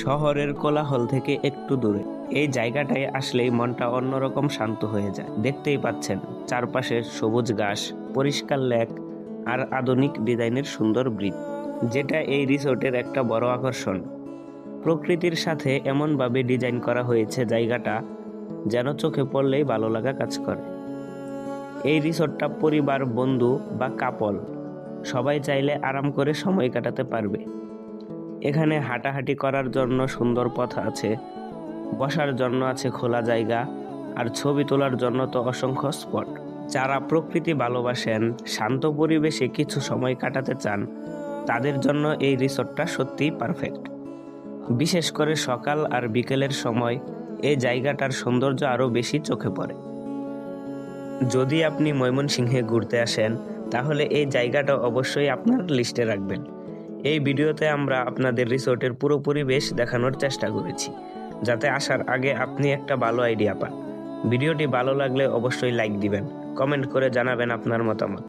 শহরের কোলাহল থেকে একটু দূরে এই জায়গাটায় আসলেই মনটা অন্যরকম শান্ত হয়ে যায়। দেখতেই পাচ্ছেন চারপাশে সবুজ ঘাস, পরিষ্কার লেক আর আধুনিক ডিজাইনের সুন্দর ব্রিজ, যেটা এই রিসোর্টের একটা বড় আকর্ষণ। প্রকৃতির সাথে এমনভাবে ডিজাইন করা হয়েছে জায়গাটা যেন চোখে পড়লেই ভালো লাগা কাজ করে। এই রিসোর্টটা পরিবার, বন্ধু বা কাপল সবাই চাইলে আরাম করে সময় কাটাতে পারবে। এখানে হাঁটাহাঁটি করার জন্য সুন্দর পথ আছে, বসার জন্য আছে খোলা জায়গা, আর ছবি তোলার জন্য তো অসংখ্য স্পট। যারা প্রকৃতি ভালোবাসেন, শান্ত পরিবেশে কিছু সময় কাটাতে চান, তাদের জন্য এই রিসোর্টটা সত্যিই পারফেক্ট। বিশেষ করে সকাল আর বিকেলের সময় এই জায়গাটার সৌন্দর্য আরও বেশি চোখে পড়ে। যদি আপনি ময়মনসিংহে ঘুরতে আসেন, তাহলে এই জায়গাটা অবশ্যই আপনার লিস্টে রাখবেন। এই ভিডিওতে আমরা আপনাদের রিসোর্টের পুরো পরিবেশ দেখানোর চেষ্টা করেছি, যাতে আসার আগে আপনি একটা ভালো আইডিয়া পান। ভিডিওটি ভালো লাগলে অবশ্যই লাইক দিবেন, কমেন্ট করে জানাবেন আপনার মতামত।